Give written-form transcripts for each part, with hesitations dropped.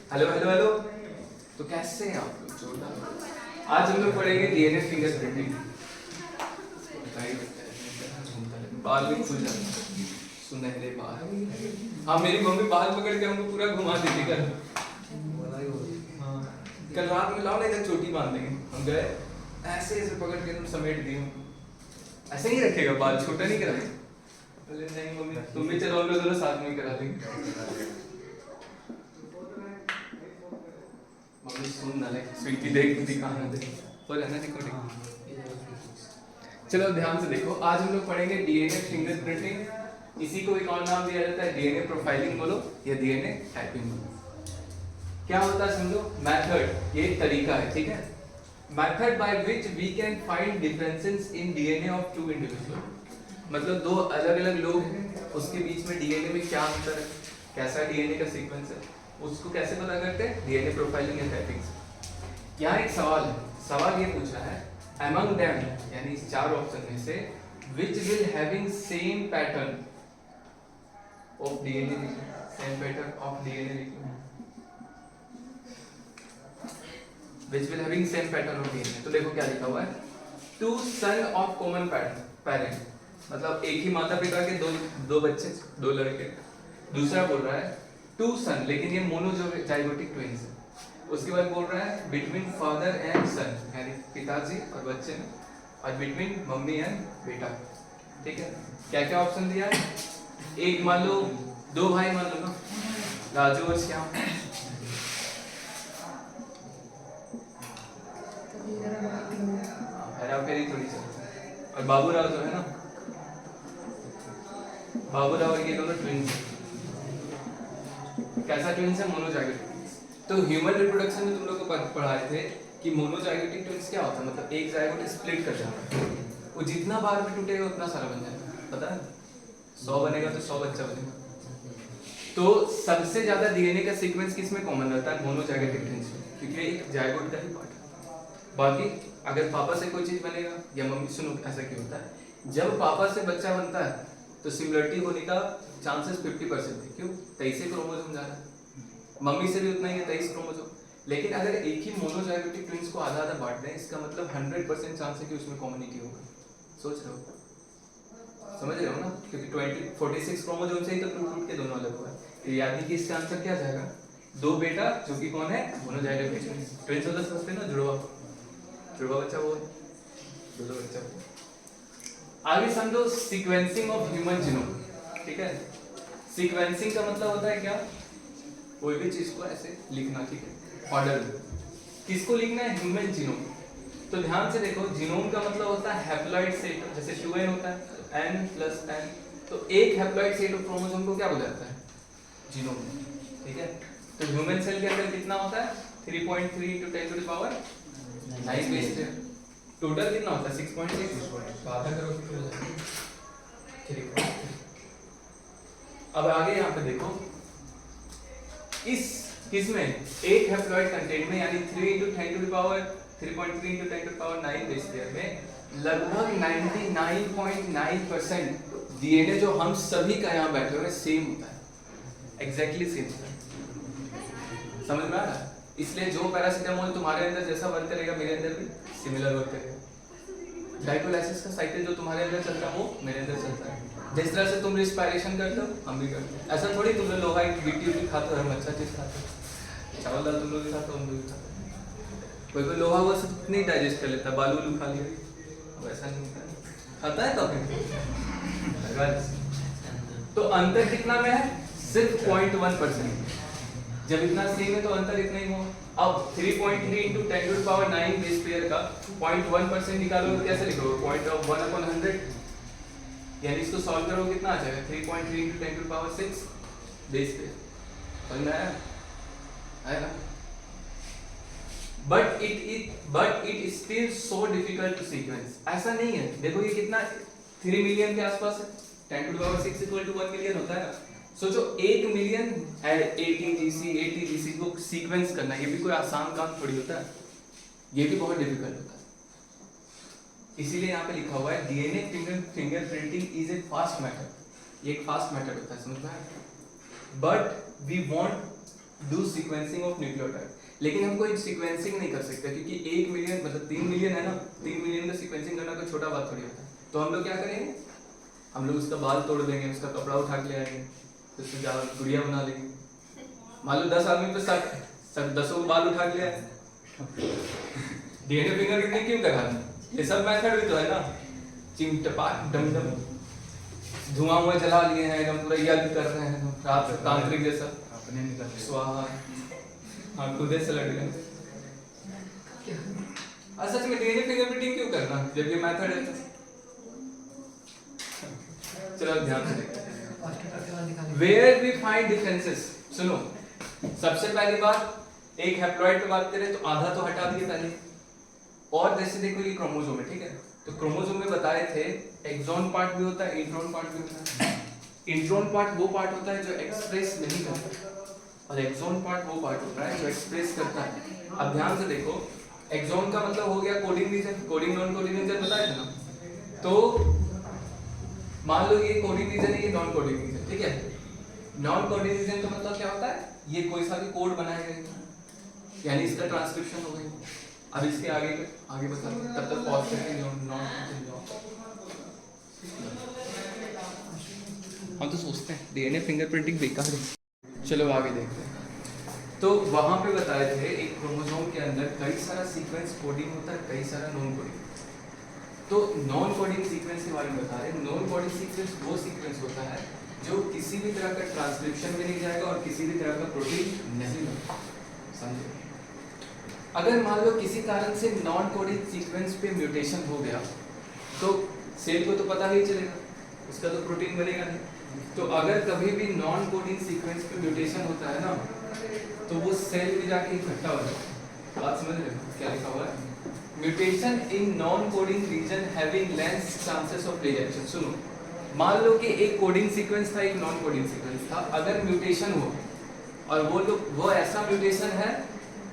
Hello hello hello. तो कैसे हैं आप लोग? जोरदार। आज हम लोग पढ़ेंगे डीएनए फिंगरप्रिंटिंग। बाल भी खुल जाते हैं, सुनहरे बाल। हाँ, मेरी मम्मी बाल पकड़ के हमको पूरा घुमा देती कल। कल रात में लाओ ना इधर चोटी बांध देंगे। हम गए ऐसे ऐसे पकड़ के तुम समेट दिए हमको। ऐसे ही रखेगा, बाल छोटा नहीं कराएगा। बोले नहीं मम्मी, तुम भी चलो, हम लोग दोनों साथ में करा देंगे। मम्मी सुन ना ले, स्वीटी देख दिखाना दे हो जाना रिकॉर्डिंग। चलो ध्यान से देखो, आज हम लोग पढ़ेंगे डीएनए फिंगरप्रिंटिंग। इसी को एक और नाम दिया जाता है डीएनए प्रोफाइलिंग बोलो या डीएनए टाइपिंग बोलो। क्या होता है समझो, मेथड, ये एक तरीका है, ठीक है। Method by which we can find differences in DNA of two individual. मतलब दो अलग अलग लोग हैं, उसके बीच में डीएनए में क्या अंतर है, कैसा डीएनए का सीक्वेंस है, उसको कैसे पता करते हैं, डीएनए प्रोफाइलिंग या टाइपिंग से। यहाँ एक सवाल है, सवाल ये पूछा है, among them यानी इस चार ऑप्शन में से which will having same pattern of DNA, same pattern of DNA, which will having same pattern of DNA। तो देखो क्या लिखा हुआ है, two son of common parent, मतलब एक ही माता पिता के दो बच्चे, दो लड़के। दूसरा बोल रहा है टू सन, लेकिन ये मोनोजाइगोटिक ट्विंस है। उसके बाद बोल रहा है बिटवीन फादर एंड सन, यानी पिताजी और बच्चे में, और बिटवीन मम्मी एंड बेटा, ठीक है। क्या क्या ऑप्शन दिया है, एक मान लो, दो भाई मान लो ना, राजू और श्याम। हेरा फेरी थोड़ी सी, और बाबूराव जो है ना, बाबूराव ये दोनों ट्विंस है। कैसा ट्विंस है, मोनोजाइगोटिक। तो ह्यूमन रिप्रोडक्शन में तुम लोग को पढ़ाए थे कि मोनोजाइगोटिक ट्विंस क्या होता है, मतलब एक जाइगोट स्प्लिट कर जाना, वो जितना बार में टूटेगा उतना सारा बन जाएगा, पता है। 100 बनेगा तो 100 बच्चा बनेगा। तो सबसे ज्यादा डीएनए का सीक्वेंस किसमें कॉमन रहता है, मोनोजाइगोटिक ट्विंस में, क्योंकि एक जाइगोट का ही पार्ट है। बाकी अगर पापा से कोई चीज बनेगा या मम्मी, सुनो ऐसा क्यों होता है, जब पापा से बच्चा बनता है तो सिमिलरिटी होने का चांसेस 50% है। क्यों, 23 क्रोमोसोम जा रहा है, मम्मी से भी उतना ही है, 23 क्रोमोसोम। लेकिन अगर एक ही मोनोजाइगोटिक ट्विंस को आधा आधा बांट दें, इसका मतलब 100% चांस है कि उसमें कॉमनिटी होगा। सोच रहे हो, समझ रहे हो ना, क्योंकि 46 क्रोमोसोम से ही तो टूट के दोनों अलग हुआ है। तो यानी कि इसका आंसर क्या जाएगा, दो बेटा, जो कि कौन है, मोनोजाइगोटिक ट्विंस होता समझते हैं ना, जुड़वा बच्चा वो, दो बच्चा वो। आगे समझो सीक्वेंसिंग ऑफ ह्यूमन जीनोम, ठीक है। सीक्वेंसिंग का मतलब होता है क्या, कोई भी चीज को ऐसे लिखना, ठीक है, ऑर्डर में। किसको लिखना है, ह्यूमन जीनोम। तो ध्यान से देखो, जीनोम का मतलब होता है हैप्लॉइड सेट, जैसे 2n होता है, n+n। तो एक हैप्लॉइड सेट ऑफ क्रोमोसोम को क्या बोला जाता है, जीनोम, ठीक है। तो ह्यूमन सेल के अंदर कितना होता है, 3.3 × 10⁹ बेस पेयर। टोटल कितना होता है, 6.6। बात करो कितना हो जाएगा, ठीक है। अब आगे यहाँ पे देखो, इस किसमें, एक हैप्लॉइड कंटेंट में, यानी 3 × 10⁻3.3 × 10⁹ बेस पेयर में लगभग 99.9% डीएनए जो हम सभी का यहाँ बैठे हुए सेम होता है, एग्जैक्टली सेम होता है। समझ में आ रहा है। इसलिए जो पैरासीटामोल तुम्हारे अंदर जैसा वर्क करेगा, मेरे अंदर भी सिमिलर वर्क करेगा। ग्लाइकोलाइसिस का साइकिल जो तुम्हारे अंदर चलता है वो मेरे अंदर चलता है। जिस तरह से तुम रिस्पायरेशन करते हो हम भी करते हैं। ऐसा थोड़ी तुम लोग लोहा गिट्टी उट्टी खाते हो, हम अच्छा चीज खाते हो, चावल दाल तुम लोग भी खाते हो, हम लोग भी खाते हैं। कोई कोई लोहा वो सब नहीं डाइजेस्ट कर लेता, बालू उलू खा लिया, वैसा नहीं होता है, खाता है तो तो अंतर कितना में है, सिर्फ 0.1%। जब इतना सेम है तो अंतर इतना ही होगा। अब 3.3 × 10⁹ बेस पेयर का 0.1% निकालो तो कैसे लिखोगे, 0.1/100, यानी इसको सॉल्व करोगे कितना आ जाएगा, 3.3 × 10⁶ बेस पेयर। समझ में आया। But it still so difficult to sequence. ऐसा नहीं है, देखो ये कितना 3 मिलियन के आसपास है, 10⁶ = 1 मिलियन होता है। सोचो 1 मिलियन ATGC को सीक्वेंस करना, ये भी कोई आसान काम थोड़ी होता है, ये भी बहुत डिफिकल्ट होता है। इसीलिए यहाँ पे लिखा हुआ है DNA fingerprinting is a fast method, ये एक फास्ट मेथड होता है, समझ में आया। But we want do sequencing of nucleotide, लेकिन हम कोई सीक्वेंसिंग नहीं कर सकते क्योंकि 1 मिलियन मतलब 3 मिलियन है ना, 3 मिलियन का सीक्वेंसिंग करना कोई छोटा बात थोड़ी होता है। तो हम लोग क्या करेंगे, हम लोग उसका बाल तोड़ देंगे, उसका कपड़ा उठा के ले आएंगे, उससे गुड़िया बना लेंगे। मान लो 10 आदमी पे सब 10 को बाल उठा के ले आए, डीएनए फिंगरप्रिंटिंग क्यों कराना? ये सब मेथड भी तो है ना, चिमटपाट डमडम धुआं हुआ जला लिए हैं, एकदम पूरा यज्ञ कर रहे हैं रात तांत्रिक जैसा, अपने निकल स्वाहा, हाँ खुदे से लड़ गए। सच में डीएनए फिंगरप्रिंटिंग क्यों करना जब ये मेथड है? चलो ध्यान से देखते। वेयर वी फाइंड डिफरेंसेस, सुनो सबसे पहली बात एक हैप्लॉइड पे बात करें तो आधा तो हटा दिए पहले, और जैसे देखो ये क्रोमोसोम है, ठीक है, तो क्रोमोसोम में बताए थे एक्सॉन पार्ट भी होता है, इंट्रॉन पार्ट भी होता है। इंट्रॉन पार्ट वो पार्ट होता है जो एक्सप्रेस नहीं करता, और एक्सॉन पार्ट वो पार्ट होता है जो एक्सप्रेस करता है। अब ध्यान से देखो, एक्सॉन का मतलब हो गया coding region, coding non coding reason बताया था ना, तो मान लो ये कोडिंग रीजन है, ये नॉन कोडिंग रीजन, ठीक है। नॉन कोडिंग रीजन का मतलब क्या होता है, ये कोई सा भी कोड बनाया गया यानी इसका ट्रांसक्रिप्शन हो गई। अब इसके आगे बता, तब तक पॉज करके हम तो सोचते हैं डीएनए फिंगरप्रिंटिंग बेकार है। चलो आगे देखते हैं। तो वहां पे बताए थे एक क्रोमोसोम के अंदर कई सारा सीक्वेंस कोडिंग होता है, कई सारा नॉन कोडिंग। तो नॉन कोडिंग सीक्वेंस के बारे में बता रहे। नॉन कोडिंग सीक्वेंस वो सीक्वेंस होता है जो किसी भी तरह का ट्रांसक्रिप्शन में नहीं जाएगा और किसी भी तरह का प्रोटीन नहीं होगा, समझे। अगर मान लो किसी कारण से नॉन कोडिंग सीक्वेंस पे म्यूटेशन हो गया तो सेल को तो पता नहीं चलेगा, उसका तो प्रोटीन बनेगा नहीं। तो अगर कभी भी नॉन कोडिंग सीक्वेंस पे म्यूटेशन होता है ना, तो वो सेल में जाके इकट्ठा हो जाता है। बात समझ रहे हो क्या लिखा हुआ है? Mutation in non coding reason having less chances of rejection. सुनो, मान लो कि एक कोडिंग सीक्वेंस था, एक नॉन कोडिंग सीक्वेंस था, अगर म्यूटेशन हो और वो ऐसा म्यूटेशन है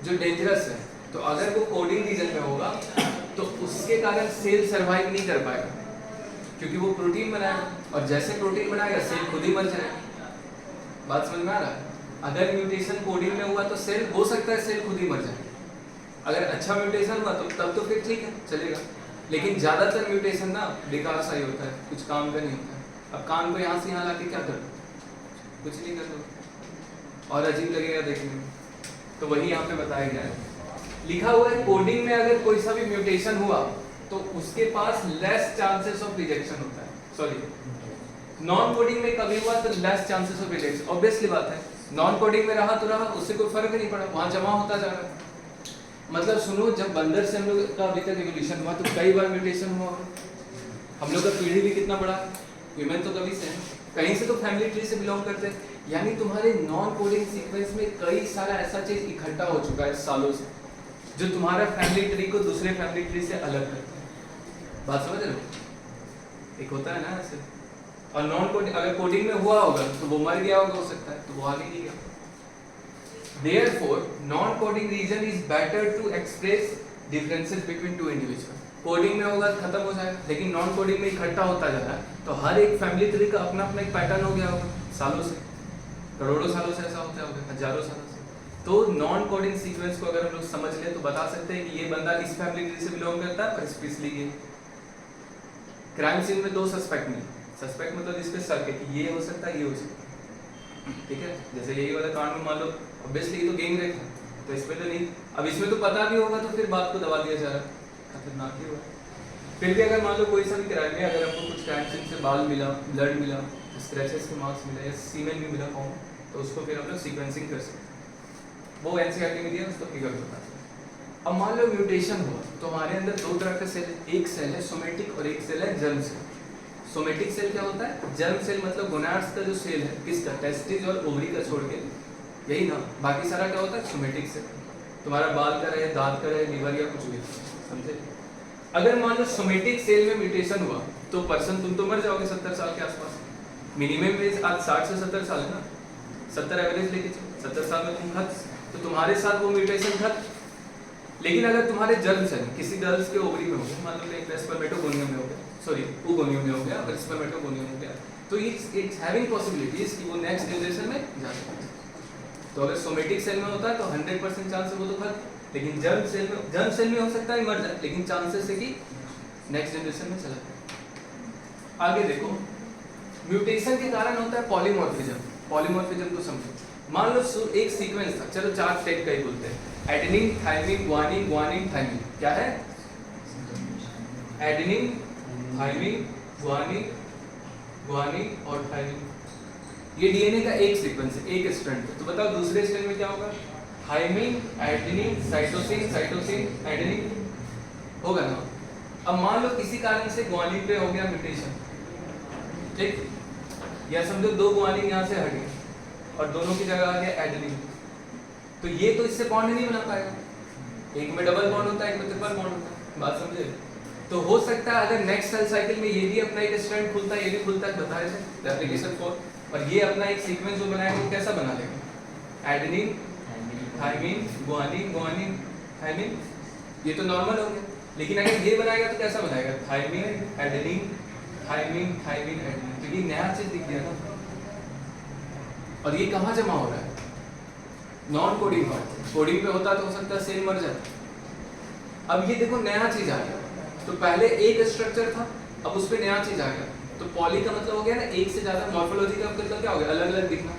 जो डेंजरस है, तो अगर वो कोडिंग रीजन में होगा तो उसके कारण सेल सरवाइव नहीं कर पाएगा, क्योंकि वो प्रोटीन बनाएगा, और जैसे प्रोटीन बनाएगा सेल खुद ही मर जाएगा। बात समझ में आ रहा है? अगर म्यूटेशन कोडिंग में हुआ तो सेल हो सकता है सेल खुद ही मर जाए। अगर अच्छा म्यूटेशन हुआ तो तब तो फिर ठीक है, चलेगा। लेकिन ज्यादातर म्यूटेशन ना बेकार सा ही होता है, कुछ काम का नहीं होता है। अब कान को यहाँ से यहाँ लाके क्या कर दो, कुछ नहीं कर दो, और अजीब लगेगा देखने में। तो वही यहाँ पे बताया गया है, लिखा हुआ है कोडिंग में अगर कोई सा भी म्यूटेशन हुआ तो उसके पास लेस चांसेस ऑफ रिजेक्शन होता है। सॉरी, नॉन कोडिंग में कभी हुआ तो less chances of rejection, obviously बात है। नॉन कोडिंग में रहा तो रहा, उससे कोई फर्क नहीं पड़ा, वहां जमा होता जा रहा है। मतलब सुनो, जब बंदर से हम लोग का अभी तक एवोल्यूशन हुआ तो कई बार म्यूटेशन हुआ। हम लोग का पीढ़ी भी कितना बड़ा, ह्यूमन तो कभी से है, कहीं से तो फैमिली ट्री से बिलोंग करते हैं। यानी तुम्हारे नॉन कोडिंग सीक्वेंस में कई सारा ऐसा चीज इकट्ठा हो चुका है सालों से, जो तुम्हारा फैमिली ट्री को दूसरे फैमिली ट्री से अलग करता है। बात समझ रहे हो? एक होता है ना ऐसे। और नॉन कोडिंग अगर कोडिंग में हुआ होगा तो वो मर गया होगा, हो सकता है, तो वो आगे नहीं गया। Therefore, non-coding region is better to express differences between two individuals. Coding में होगा खत्म हो जाएगा, लेकिन नॉन कोडिंग में इकट्ठा होता जा रहा है, तो हर एक फैमिली ट्री का अपना अपना एक पैटर्न हो गया होगा, सालों से, करोड़ों सालों से ऐसा होता होगा, हजारों सालों से। तो नॉन कोडिंग सीक्वेंस को अगर हम लोग समझ ले तो बता सकते हैं कि ये बंदा इस फैमिली ट्री से बिलोंग करता है, और स्पेशली ये क्राइम सीन में 2 सस्पेक्ट मिले। सस्पेक्ट मतलब जिसपे शक है कि ये हो सकता है, ये हो सकता है, ठीक है। जैसे यही वाला कांड में मान लो ऑब्वियसली ये तो गैंग रेप है, तो इसमें तो नहीं, अब इसमें तो पता भी होगा तो फिर बात को दबा दिया जा रहा है, खतरनाक ही हुआ। फिर भी अगर मान लो कोई सा भी क्राइम में अगर हमको कुछ क्राइम सीन से बाल मिला, ब्लड मिला, स्क्रैचेस के मार्क्स मिला, या सीमेन भी मिला फॉर्म, तो उसको फिर हम लोग सीक्वेंसिंग कर सकते हैं। वो एनसीईआरटी में दिया, उसको फिगर बता सकते हैं। अब मान लो म्यूटेशन हुआ तो हमारे अंदर 2 तरह के सेल है, एक सेल है सोमेटिक और एक सेल है जर्म सेल। सोमेटिक सेल क्या होता है? जर्म सेल मतलब गोनाड्स का जो सेल है, किसका? टेस्टिस और ओवरी का छोड़ के, यही ना, बाकी सारा क्या होता है? Somatic cell. तुम्हारा बाल का रहे, दांत का रहे, लीवर या कुछ भी, समझे। अगर मान लो सोमेटिक सेल में म्यूटेशन हुआ तो पर्सन, तुम तो मर जाओगे 70 साल के आसपास। मिनिमम एज आज 60 से 70 साल है ना, 70 एवरेज लेके चलो, 70 साल में तुम खत्म, तो तुम्हारे साथ वो म्यूटेशन खत्म। लेकिन अगर तुम्हारे जर्म सेल किसी गर्ल्स के ओवरी में हो गया, मान लो एक स्पर्मेटोगोनियम में हो गया, सॉरी ओगोनियम में हो गया, अगर स्पर्मेटोगोनियम हो गया, तो इट्स हैविंग पॉसिबिलिटीज कि वो नेक्स्ट जनरेशन में जा सकता है। तो अगर सोमेटिक सेल में होता है तो 100% चांस है वो तो खत्म, लेकिन जर्म सेल में हो सकता है मर जाए, लेकिन चांसेस है कि नेक्स्ट जनरेशन में चला जाए। आगे देखो, म्यूटेशन के कारण होता है पॉलीमॉर्फिज्म। पॉलीमॉर्फिज्म को समझो। मान लो एक सीक्वेंस था, चलो 4 स्टेप का ही बोलते हैं, adenine thymine guanine guanine thymine. क्या है? एडेनिन थाइमिन ग्वानिन ग्वानिन और थाइमिन। ये डीएनए का एक सीक्वेंस है, एक स्ट्रैंड है। तो बताओ दूसरे स्ट्रैंड में क्या होगा? Thymine adenine cytosine cytosine adenine होगा ना। अब मान लो किसी कारण से ग्वानिन पे हो गया म्यूटेशन, ठीक, या समझो 2 ग्वानिन यहाँ से हट गए और दोनों की जगह आ गया एडेनिन, तो ये तो इससे बॉन्ड नहीं बना पाएगा। एक में डबल बॉन्ड होता है, एक में ट्रिपल बॉन्ड होता है, बात समझे? तो हो सकता है अगर नेक्स्ट सेल साइकिल में ये भी अपना एक स्ट्रैंड खुलता है, ये भी खुलता है, बताया थे रेप्लिकेशन 4, और ये अपना एक सीक्वेंस जो बनाएगा वो कैसा बना लेगा? Adenine thymine guanine guanine thymine. ये तो नॉर्मल हो गया, लेकिन अगर ये बनाएगा तो कैसा बनाएगा? Thymine adenine thymine thymine adenine. तो ये नया चीज दिख गया ना। और ये कहाँ जमा हो रहा है? Non coding part. कोडिंग पे होता तो हो सकता है सेल मर जाता। अब ये देखो नया चीज आ गया। तो पहले एक स्ट्रक्चर था, अब उस पे नया चीज आ गया। तो पॉली का मतलब हो गया ना एक से ज्यादा। मॉर्फोलॉजी का मतलब क्या हो गया? अलग अलग दिखना।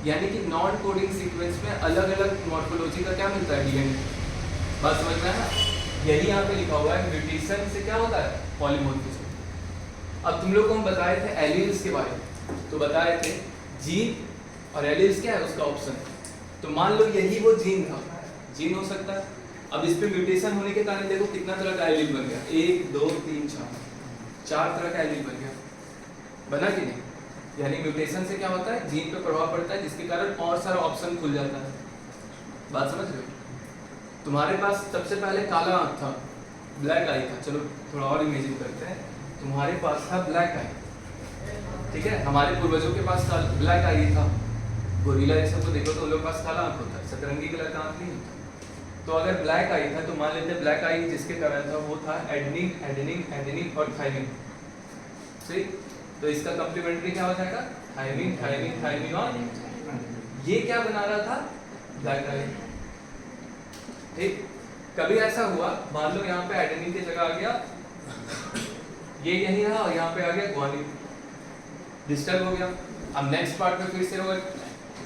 यानी कि नॉन कोडिंग सीक्वेंस में अलग अलग मॉर्फोलॉजी का क्या मिलता है? डीएनए। बात समझ में है ना? यही यहाँ पे लिखा हुआ है, म्यूटेशन से क्या होता है? पॉलीमॉर्फिज्म। अब तुम लोग को हम बताए थे एलील्स के बारे में, तो बताए थे जीन और एलील्स क्या है उसका ऑप्शन। तो मान लो यही वो जीन था, जीन हो सकता है। अब इस पे म्यूटेशन होने के कारण देखो कितना तरह का एलील बन गया, 1 2 3 4 तरह का एलील बन गया, बना कि नहीं? यानी म्यूटेशन से क्या होता है? जीन पे प्रभाव पड़ता है, जिसके कारण और सारा ऑप्शन खुल जाता है। बात समझ रहे हो? तुम्हारे पास सबसे पहले काला आंख था, ब्लैक आई था। चलो थोड़ा और इमेजिन करते हैं। तुम्हारे पास था ब्लैक आई, ठीक है? हमारे पूर्वजों के पास ब्लैक आई था। गोरिल्ला ये सब को देखो तो उन लोग के पास काला आंख होता है, सतरंगी कलर का आंख नहीं होता। तो अगर ब्लैक आई था तो मान लेते ब्लैक आई जिसके कारण था वो था एडेनिन एडेनिन एडेनिन और थाइमिन, ठीक? तो इसका कॉम्प्लीमेंट्री क्या हो जाएगा? थाइमिन थाइमिन थाइमिन और ये क्या बना रहा था? ब्लैक आई, ठीक? कभी ऐसा हुआ, मान लो यहाँ पे एडेनिन की जगह आ गया, ये यही रहा, और यहाँ पे आ गया ग्वानिन, डिस्टर्ब हो गया। अब नेक्स्ट पार्ट में फिर से होगा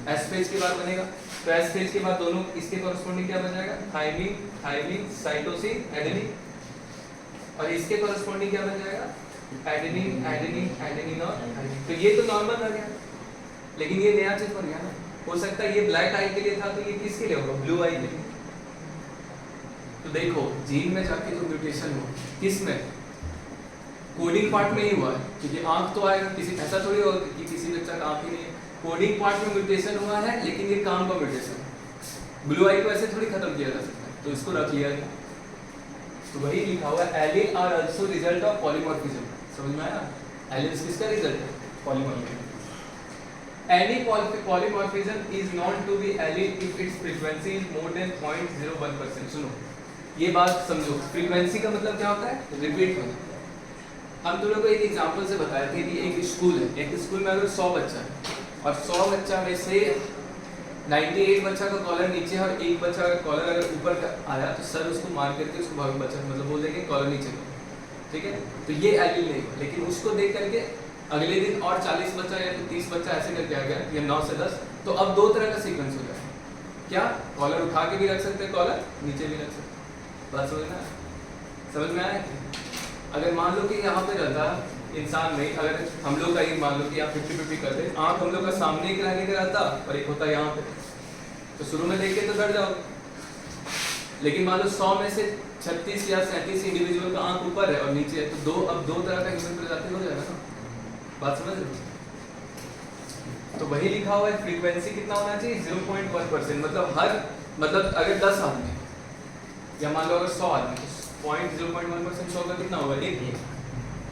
एस फेज के बाद बनेगा, तो एस फेज के बाद दोनों इसके कॉरेस्पॉन्डिंग क्या बन जाएगा? थाइमिन थाइमिन साइटोसिन एडेनिन, और इसके कॉरेस्पॉन्डिंग क्या बन जाएगा? एडेनिन एडेनिन एडेनिन और थाइमिन। तो ये तो नॉर्मल रह गया, लेकिन ये नया चीज बन गया ना। हो सकता है ये ब्लैक आई के लिए था, तो ये किसके लिए होगा? ब्लू आई के लिए। तो देखो जीन में जाके जो म्यूटेशन हो, किस में? कोडिंग पार्ट में ही हुआ है, क्योंकि आंख तो आएगा, किसी ऐसा थोड़ी होगा कि किसी बच्चा का आंख ही नहीं है। कोडिंग पार्ट में म्यूटेशन हुआ है, लेकिन ये काम का म्यूटेशन है। ब्लू आई को ऐसे थोड़ी खत्म किया जा सकता है, तो इसको रख लिया गया। तो वही लिखा हुआ है, allele are also result of polymorphism. समझ में आया? एलील्स किसका रिजल्ट है? Polymorphism. Any polymorphism is known to be allele if its frequency is more than 0.01%. सुनो, ये बात समझो। फ्रीक्वेंसी का मतलब क्या होता है? रिपीट होना। हम तुम लोग को एक एग्जांपल से बताए थे कि एक स्कूल है, एक स्कूल में अगर 100 बच्चा है और 100 बच्चा में से 98 बच्चा का कॉलर नीचे है और एक बच्चा का कॉलर अगर ऊपर का आया तो सर उसको मार करके उसको भाग बच्चा मतलब बोल देंगे कॉलर नीचे का, ठीक है? तो ये एलील नहीं हुआ, लेकिन उसको देख करके अगले दिन और 40 बच्चा या तो 30 बच्चा ऐसे करके आ गया, या 9 से 10, तो अब 2 तरह का सीक्वेंस हो गया। क्या? कॉलर उठा के भी रख सकते हैं, कॉलर नीचे भी रख सकते हैं। बात समझ में आया? अगर मान लो कि यहाँ पे रहता इंसान में, अगर हम लोग का ही मान लो कि आप 50-50 करते, आँख हम लोग का सामने के रहने का रहता और एक होता यहाँ पे, तो शुरू में देख के तो डर जाओ। लेकिन मान लो 100 में से 36 या 37 इंडिविजुअल का आँख ऊपर है और नीचे है, तो अब दो तरह का ह्यूमन प्रजाति हो जाएगा ना। बात समझ रहे हो? तो वही लिखा हुआ है, फ्रीक्वेंसी कितना होना चाहिए? 0.1%। मतलब अगर 10 आदमी या मान लो अगर 100 आदमी, 0.1% 100 का कितना होगा?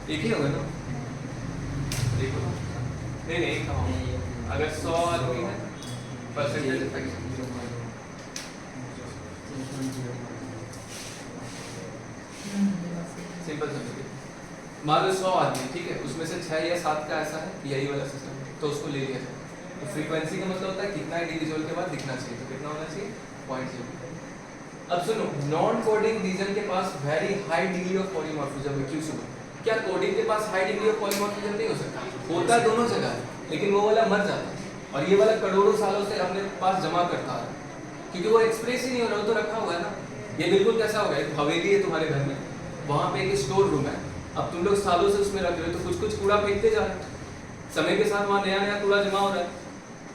एक ही होगा ना? देखो नहीं एक कहाँ होगा? अगर 100 आदमी है परसेंटेज इफेक्ट सिंपल समझिए। मान लो 100 आदमी, ठीक है, उसमें से 6 या 7 का ऐसा है यही वाला सिस्टम, तो उसको ले लिया जाए। तो फ्रीक्वेंसी का मतलब होता है कितना इंडिविजुअल के बाद दिखना चाहिए, तो कितना होना चाहिए 0.0। अब सुनो, नॉन कोडिंग रीजन के पास very high degree of polymorphism है। क्यों सुनो, क्या कोडिंग के पास हाई डिग्री ऑफ पॉलीमॉर्फिज्म नहीं हो सकता? होता है दोनों जगह है, लेकिन वो वाला मर जाता है और ये वाला करोड़ों सालों से अपने पास जमा करता है, क्योंकि वो एक्सप्रेस ही नहीं हो रहा, वो तो रखा हुआ है ना। ये बिल्कुल कैसा होगा, एक हवेली है तुम्हारे घर में, वहाँ पे एक स्टोर रूम है, अब तुम लोग सालों से उसमें रख रहे हो, तो कुछ कुछ कूड़ा फेंकते जा रहे हो, समय के साथ वहाँ नया नया कूड़ा जमा हो रहा है,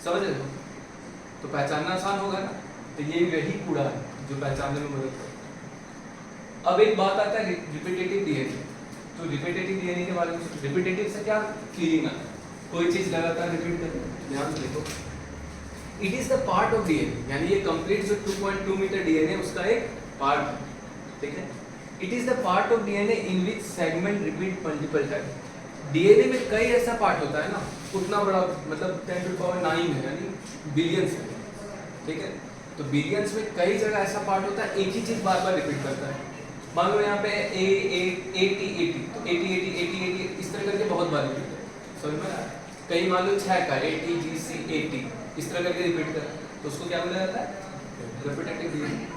समझ रहे हो? तो पहचानना आसान होगा ना। तो ये वही कूड़ा है जो पहचानने में मदद करता है। अब एक बात आता है रिपीटेटिव डीएनए। तो रिपीटेटिव डीएनए के बारे में, रिपीटेटिव से क्या फीलिंग आता है? कोई चीज लगातार रिपीट करते हैं। ध्यान से देखो, it is the part of DNA, यानी ये कंप्लीट जो 2.2 मीटर डीएनए उसका एक पार्ट है, ठीक है। It is the part of DNA in which segment repeat multiple time. DNA में कई ऐसा पार्ट होता है ना, उतना बड़ा, मतलब 10 टू पावर 9 है, यानी बिलियंस है, ठीक है। तो बिलियंस में कई जगह ऐसा पार्ट होता है, एक ही चीज बार बार रिपीट करता है। मान लो यहाँ पे ए ए ए टी ए टी, तो A T A T A T A T इस तरह करके बहुत बार रिपीट करता है, समझ में आया? कहीं मान लो 6 का A T G C A T इस तरह करके रिपीट कर, तो उसको क्या बोला जाता है? Repetitive DNA.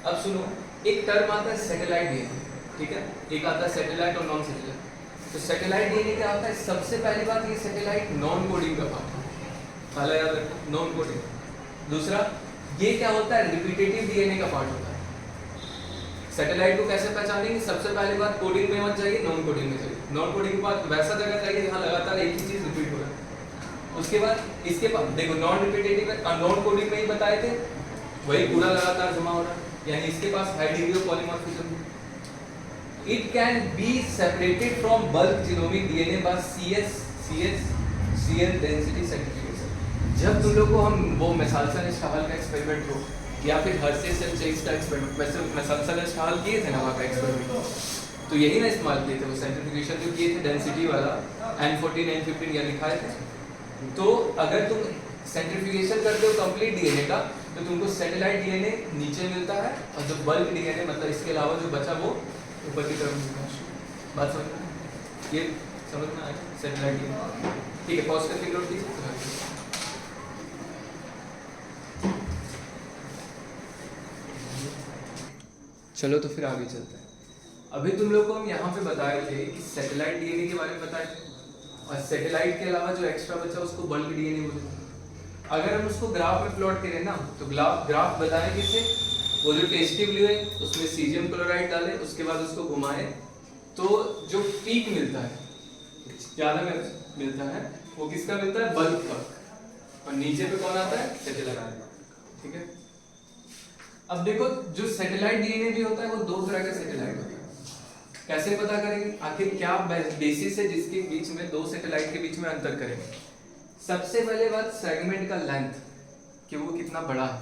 अब सुनो, एक टर्म आता है सैटेलाइट डीएनए, ठीक है, एक आता है सैटेलाइट और नॉन सैटेलाइट। तो सैटेलाइट डीएनए क्या होता है? सबसे पहली बात, ये सैटेलाइट नॉन कोडिंग का पार्ट है, पहला याद रखो, नॉन कोडिंग। दूसरा, ये क्या होता है? रिपीटेटिव डीएनए का पार्ट होता है। सैटेलाइट को कैसे पहचानेंगे? सबसे पहली बात, कोडिंग में मत जाइए, नॉन कोडिंग में जाइए। नॉन कोडिंग के बाद वैसा जगह जाइए जहाँ लगातार एक ही चीज रिपीट हो रहा है। उसके बाद इसके बाद देखो, नॉन रिपीटेटिव नॉन कोडिंग में ही बताए थे, वही पूरा लगातार जमा हो रहा है, यानी इसके पास high degree of polymorphism. It can be separated from bulk genomic DNA by shear density centrifugation. जब तुम लोग को हम वो मेसाल्सन-स्टाहल का एक्सपेरिमेंट हो या फिर हर्शेस एंड चेस का एक्सपेरिमेंट, वैसे मेसाल्सन-स्टाहल किए थे ना वहाँ का एक्सपेरिमेंट, तो यही ना इस्तेमाल किए थे वो सेंट्रीफ्यूगेशन जो किए थे, डेंसिटी वाला N14 N15 या लिखाए थे। तो अगर तुम सेंट्रीफ्यूगेशन करते हो कंप्लीट डीएनए का, तो तुमको सैटेलाइट डीएनए नीचे मिलता है, और जो बल्क डीएनए मतलब इसके अलावा जो बचा वो ऊपर की तरफ मिलता है। बात समझ में? ये समझ में आया? सैटेलाइट डीएनए, ठीक है। पॉज करके नोट कीजिए। चलो तो फिर आगे चलते हैं। अभी तुम लोग को हम यहाँ पे बताए थे कि सैटेलाइट डीएनए के बारे में बताए थे, और सैटेलाइट के अलावा जो एक्स्ट्रा बचा उसको बल्क डीएनए बोलते हैं। अगर हम उसको ग्राफ में प्लॉट करें ना, तो ग्राफ बताएं किससे? वो जो टेस्ट ट्यूब लिए उसमें सीजियम क्लोराइड डाले, उसके बाद उसको घुमाए, तो जो पीक मिलता है ज्यादा मिलता है, वो किसका मिलता है? बल्क का। और नीचे पे कौन आता है? सैटेलाइट, ठीक है। अब देखो, जो सैटेलाइट डीएनए भी होता है वो दो तरह का सैटेलाइट होता है। कैसे पता करेंगे? आखिर क्या बेसिस है जिसके बीच में दो सैटेलाइट के बीच में अंतर करेंगे? सबसे पहले बात, सेगमेंट का लेंथ, कि वो कितना बड़ा है,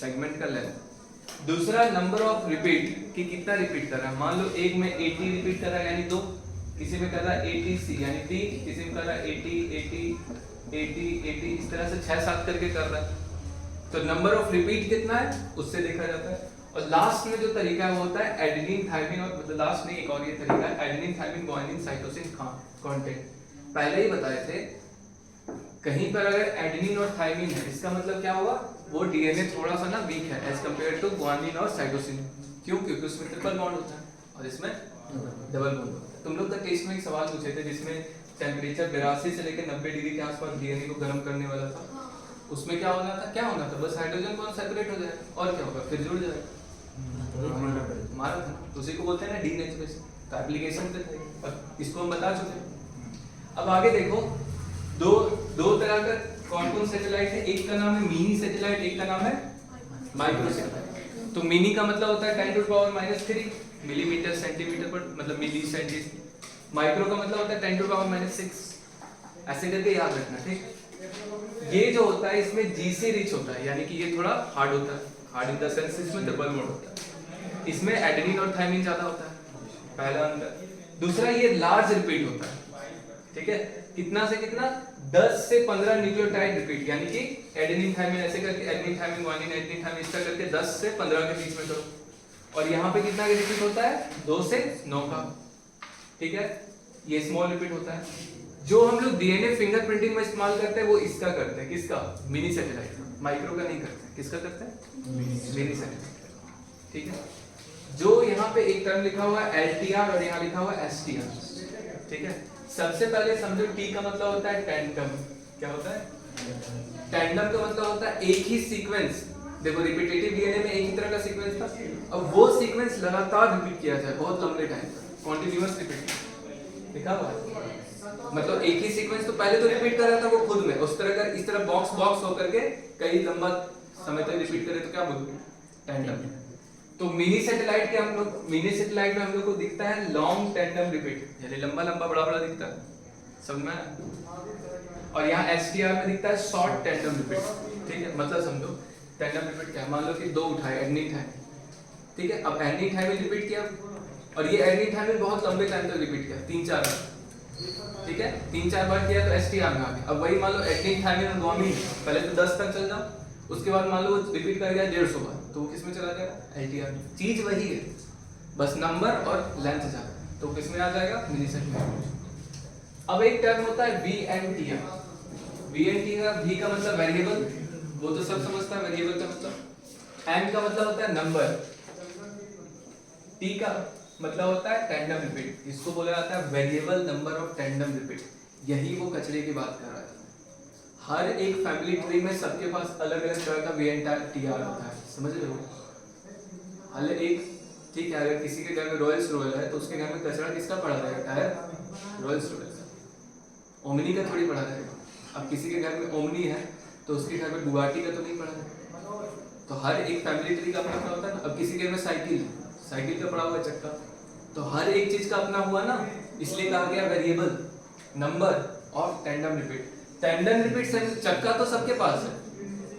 सेगमेंट का लेंथ। दूसरा, नंबर ऑफ रिपीट, कि कितना रिपीट कर रहा है। मान लो एक में 80 रिपीट कर रहा है यानी 2, किसी में कर रहा है 80 यानी 3, किसी में कर रहा है 80 80 80 80, इस तरह से 6-7 करके कर रहा है। तो नंबर ऑफ रिपीट कितना है उससे देखा जाता है। और लास्ट में जो तरीका है वो होता है एडेनिन थायमिन, और मतलब लास्ट में एक और ये तरीका है adenine thymine guanine cytosine contact. पहले ही बताए थे, कहीं पर अगर एडेनिन और थायमिन है, इसका मतलब क्या होगा? वो डीएनए थोड़ा सा ना वीक है एज कंपेयर टू गुआनिन और साइटोसिन। क्यों? क्योंकि उसमें ट्रिपल बॉन्ड होता है और इसमें डबल बॉन्ड होता है। तुम लोग का टेस्ट में एक सवाल पूछे थे जिसमें टेम्परेचर 82 से लेकर 90 डिग्री के आसपास डीएनए को गर्म करने वाला था। उसमें क्या होना था? क्या होना था? बस हाइड्रोजन बॉन्ड सेपरेट हो जाए, और क्या होगा? फिर जुड़ जाएगा। हमारा था ना, उसी को बोलते हैं ना डीनेचुरेशन। तो एप्लीकेशन पे थे, और इसको हम बता चुके हैं। अब आगे देखो, दो तरह का कौन सैटेलाइट है? एक का नाम है मिनी सैटेलाइट, एक का नाम है माइक्रो सैटेलाइट। तो मिनी का मतलब होता है 10 टू पावर -3 मिलीमीटर सेंटीमीटर पर, मतलब मिली सेंटीमीटर। माइक्रो का मतलब होता है 10 टू पावर -6। ऐसे करके याद रखना, ठीक। ये जो होता है इसमें जीसी रिच होता है, यानी कि ये थोड़ा हार्ड होता है, हार्ड इन द सेंस इसमें डबल बॉन्ड होता है। इसमें एडेनिन और थायमिन ज्यादा होता है, पहला अंतर। दूसरा, ये लार्ज रिपीट होता है, ठीक है। कितना से कितना? 10 से 15 न्यूक्लियोटाइड रिपीट, यानी कि एडेनिन थायमिन ऐसे करके adenine thymine guanine adenine thymine इस तरह करके 10 से 15 के बीच में करो। और यहाँ पे कितना का रिपीट होता है? 2 से 9 का, ठीक है। ये स्मॉल रिपीट होता है। जो हम लोग डीएनए फिंगरप्रिंटिंग में इस्तेमाल करते हैं वो इसका करते हैं, किसका? मिनी सैटेलाइट का, माइक्रो का नहीं करते। किसका करते हैं? Mini satellite. ठीक है, जो यहाँ पे एक टर्म लिखा हुआ है एलटीआर और यहाँ लिखा हुआ है एसटीआर। ठीक है, सबसे पहले समझो टी का मतलब होता है टैंडम। क्या होता है? टैंडम का मतलब होता है एक ही सीक्वेंस। देखो रिपीटेटिव डीएनए में एक ही तरह का सीक्वेंस था, अब वो सीक्वेंस लगातार रिपीट किया जाए बहुत लंबे टाइम तक, कॉन्टिन्यूअस रिपीट लिखा हुआ है। मतलब एक ही सीक्वेंस तो पहले तो रिपीट कर रहा था वो खुद में, उस तरह का इस तरह बॉक्स बॉक्स होकर के कई लंबा समय तक रिपीट करे तो क्या बोलते हैं? टैंडम। तो मिनी सैटेलाइट के हम लोग, मिनी सैटेलाइट में हम लोग को दिखता है लॉन्ग टैंडम रिपीट, यानी लंबा लंबा बड़ा बड़ा दिखता है, समझ में आया? और यहाँ एसटीआर में दिखता है शॉर्ट टैंडम रिपीट। ठीक है, मतलब समझो टैंडम रिपीट क्या है? मान लो कि दो उठाए एडनिथाइन, ठीक है, अब एडनिथाइन रिपीट किया और ये एडनिथाइन बहुत लंबे टाइम तक रिपीट किया, 3-4 बार। ठीक है, 3-4 बार किया तो एसटीआर में आ गया। अब वही मान लो एडनिथाइन और ग्वानिन, पहले तो 10 तक चल जाओ, उसके बाद मान लो रिपीट कर गया 150 बार, तो वो किसमें चला जाएगा? एलटीआर में। चीज वही है, बस नंबर और लेंथ ज्यादा, तो किसमें आ जाएगा? Mini satellite. अब एक टर्म होता है वीएनटीआर। वीएनटीआर, वी का मतलब वेरिएबल, वो तो सब समझता है वेरिएबल का मतलब। एन का मतलब होता है नंबर, टी का मतलब होता है टैंडम रिपीट, इसको बोला जाता है variable number of tandem repeat. यही वो कचरे की बात कर रहा है। हर एक फैमिली ट्री में सबके पास अलग अलग तरह का वीएनटीआर होता है, समझ रहे हो? हर एक, ठीक है, अगर किसी के घर में रॉयल्स रॉयल है तो उसके घर में कचरा किसका पड़ा रहेगा? टायर रॉयल्स रॉयल का, ओमनी का थोड़ी पड़ा रहेगा। अब किसी के घर में ओमनी है तो उसके घर में बुगाटी का तो नहीं पड़ा रहेगा। तो हर एक फैमिली ट्री का अपना होता है ना। अब किसी के घर में साइकिल, साइकिल का पड़ा हुआ चक्का, तो हर एक चीज का अपना हुआ ना, इसलिए कहा गया variable number of tandem repeat. Tandem repeat चक्का तो सबके पास है,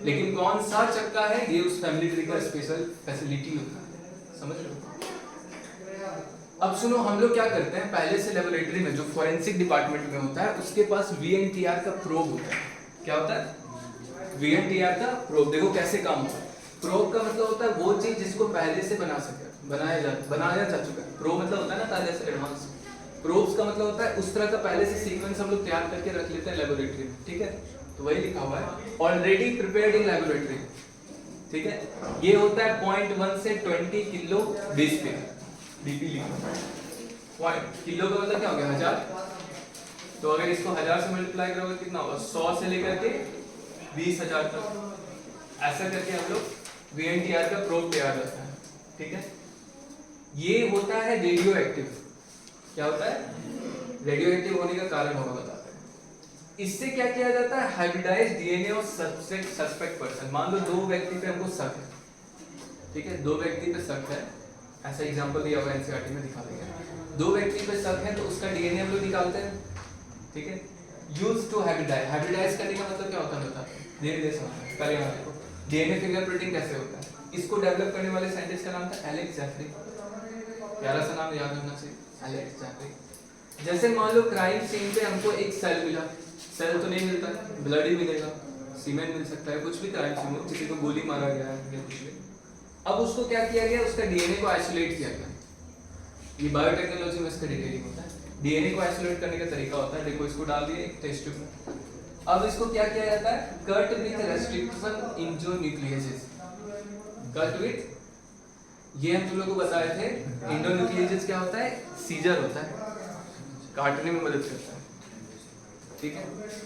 लेकिन कौन सा चक्का है ये उस फैमिली ट्री का स्पेशल फैसिलिटी होता है, समझ रहे हो? अब सुनो, हम लोग क्या करते हैं, पहले से लेबोरेटरी में जो फॉरेंसिक डिपार्टमेंट में होता है उसके पास वीएनटीआर का प्रोब होता है। क्या होता है? वीएनटीआर का प्रोब। देखो कैसे काम होता है। प्रोब का मतलब होता है वो चीज जिसको पहले से बनाया जा चुका है। प्रोब मतलब होता है ना पहले से एडवांस। प्रोब्स का मतलब होता है उस तरह का पहले से सीक्वेंस हम लोग तैयार करके रख लेते हैं लेबोरेटरी में। ठीक है, तो वही लिखा हुआ है ऑलरेडी प्रिपेयर्ड इन लेबोरेटरी। ठीक है, ये होता है 0.1 से 20 किलो बेस पे डीपी लिखा। किलो का मतलब क्या हो गया? 1000। तो अगर इसको 1000 से मल्टीप्लाई करोगे कितना होगा? 100 से लेकर के 20,000 तक। ऐसा करके हम लोग वीएनटीआर का प्रोब तैयार करते हैं। ठीक है, ये होता है रेडियो एक्टिव। क्या होता है? रेडियो एक्टिव होने का कारण होगा, बताते हैं। इससे क्या किया जाता है? हाइब्रिडाइज्ड डीएनए और सस्पेक्ट पर्सन। मान लो दो व्यक्ति पे हमको शक है, ठीक है, दो व्यक्ति पे शक है, ऐसा एग्जांपल दिया हुआ एनसीईआरटी में, दिखा देंगे। दो व्यक्ति पे शक है तो उसका डीएनए हम लोग निकालते हैं। ठीक है, यूज टू हाइब्रिडाइज करने का मतलब क्या होता है बता, धीरे धीरे समझते हैं। पहले यहाँ देखो डीएनए फिंगरप्रिंटिंग कैसे होता है। इसको डेवलप करने वाले साइंटिस्ट का नाम था एलेक्स जैफरी। प्यारा सा नाम याद होना चाहिए, एलेक्स जैफरी। जैसे मान लो क्राइम सीन पे हमको एक सेल मिला, सेल तो नहीं मिलता, ब्लड ही मिलेगा, सीमेंट मिल सकता है, कुछ भी क्राइम सीन हो, किसी को गोली मारा गया है या कुछ भी। अब उसको क्या किया गया? उसका डीएनए को आइसोलेट किया गया। ये बायोटेक्नोलॉजी में इसका डिटेलिंग होता है। डीएनए को आइसोलेट करने का तरीका होता है। देखो इसको डाल दिए एक टेस्ट ट्यूब में। अब इसको क्या किया जाता है? Cut with restriction into nucleases. Cut with, ये हम तुम लोगों को बताए थे, इंडोन्यूक्लियेजेस क्या होता है? सीजर होता है, काटने में मदद करता है। ठीक है,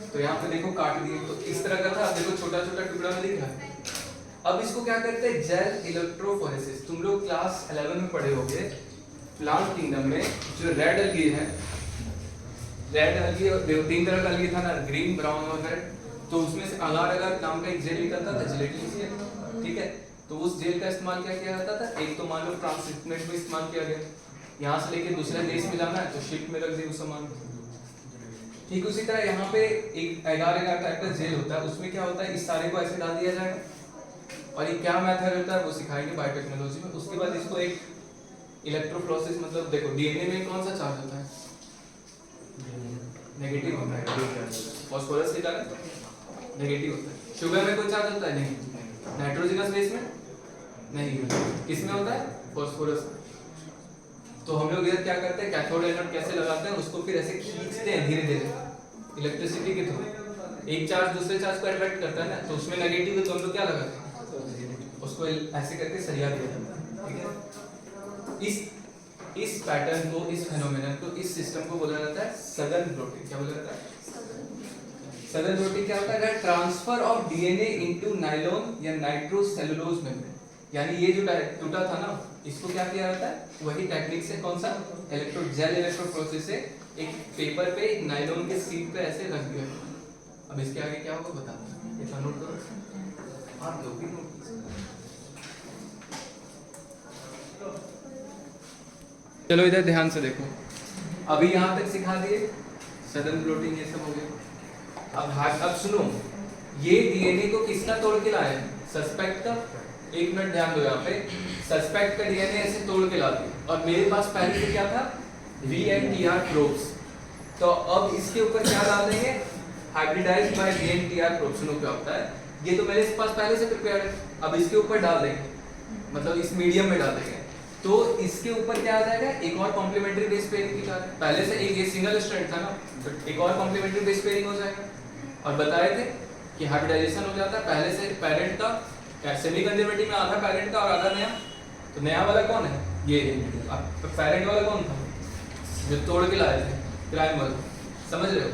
तो यहाँ पे देखो काट दिए तो इस तरह का था। देखो छोटा छोटा टुकड़ा में दिख रहा है। अब इसको क्या करते हैं? Gel electrophoresis. तुम लोग क्लास 11 में पढ़े होंगे प्लांट किंगडम में जो रेड अलगी है, रेड अलगी और तीन तरह का अलगी था ना, ग्रीन, ब्राउन और रेड। तो उसमें से अगार अगार नाम का एक जेल निकलता था, जिलेटिन जेल। ठीक है, तो उस जेल का इस्तेमाल क्या किया जाता था? एक तो मान लो ट्रांसशिपमेंट में इस्तेमाल किया गया, यहाँ से लेके दूसरे देश में लाना है तो शिप में रख दिया उस सामान। ठीक उसी तरह यहाँ पे एक एगार एगार टाइप का जेल होता है, उसमें क्या होता है? इस सारे को ऐसे डाल दिया जाएगा और ये क्या मेथड होता है वो सिखाएंगे बायोटेक्नोलॉजी में। उसके बाद इसको एक इलेक्ट्रोफोरेसिस, मतलब देखो डीएनए में कौन सा चार्ज होता है? नेगेटिव होता है। फास्फोरस की चार्ज नेगेटिव होता है। शुगर में कोई चार्ज होता है? नहीं। नाइट्रोजनस बेस में नहीं, किसमें होता है? फास्फोरस। तो हम लोग इधर क्या करते हैं? कैथोड एनोड कैसे लगाते हैं? उसको फिर ऐसे खींचते हैं धीरे धीरे, इलेक्ट्रिसिटी के थ्रू एक चार्ज दूसरे चार्ज को अट्रैक्ट करता है ना, तो उसमें नेगेटिव है तो हम लोग क्या लगाते हैं, उसको ऐसे करके सरिया दिया जाता है, ठीक है। इस पैटर्न को, इस फेनोमेनन को, इस सिस्टम को बोला जाता है सदर्न प्लॉटिंग। क्या बोला जाता है? सदर्न प्लॉटिंग क्या होता है? Transfer of DNA into nylon या नाइट्रोसेलुलोज मेम्ब्रेन, यानी ये जो टूटा था ना, इसको क्या किया जाता है? वही टेक्निक से, कौन सा? जेल इलेक्ट्रोड प्रोसेस से एक पेपर पे, एक नायलॉन के शीट पे ऐसे रख दिया। अब इसके आगे क्या होगा बता, ये नोट करो आप लोग भी नोट। चलो इधर ध्यान से देखो, अभी यहाँ तक सिखा दिए सदर्न प्लॉटिंग, ये सब हो गया। अब सुनो, ये डीएनए को किसका तोड़ के लाया है? सस्पेक्ट का। एक मिनट ध्यान दो, यहाँ पे सस्पेक्ट का डीएनए ऐसे तोड़ के लाते, और मेरे पास पहले से क्या था? VNTR probes. तो अब इसके ऊपर क्या डाल देंगे? Hybridised by VNTR probe. सुनो क्या होता है, ये तो मेरे पास पहले से प्रिपेयर्ड है, अब इसके ऊपर डाल देंगे, मतलब इस मीडियम में डाल देंगे, तो इसके ऊपर क्या आ जाएगा? एक और कॉम्प्लीमेंट्री बेस पेयरिंग की जाएगा। पहले से एक ये सिंगल स्ट्रैंड था ना, तो एक और कॉम्प्लीमेंट्री बेस पेयरिंग हो जाएगा। और बताए थे कि हाइब्रिडाइजेशन हो जाता है पहले से पेरेंट का, सेमी कंजर्वेटिव में आधा पेरेंट का और आधा नया। तो नया वाला कौन है? ये। अब पेरेंट वाला कौन था? जो तोड़ के लाए थे, क्राइम वाला। समझ रहे हो?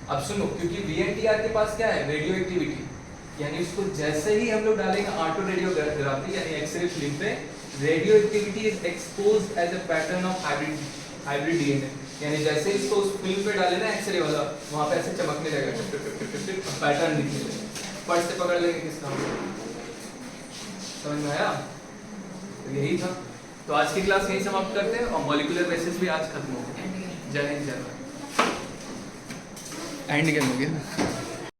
अब सुनो, क्योंकि VNTR के पास क्या है? रेडियो एक्टिविटी, यानी उसको जैसे ही हम लोग डालेंगे ऑटो रेडियोग्राफी यानी एक्सरे फिल्म पे, radioactivity is exposed as a pattern of hybrid DNA, यानी जैसे इसको उस फिल्म पे डाले ना एक्सरे वाला, वहां पे ऐसे चमकने लगेगा, पैटर्न दिखने लगेगा। फट से पकड़ लेंगे किसका, समझ में आया? तो यही था। तो आज की क्लास यही समाप्त करते हैं, और मॉलिक्यूलर बेसिस भी आज खत्म हो गया। जय हिंद, जय भारत। एंड गेम हो गया।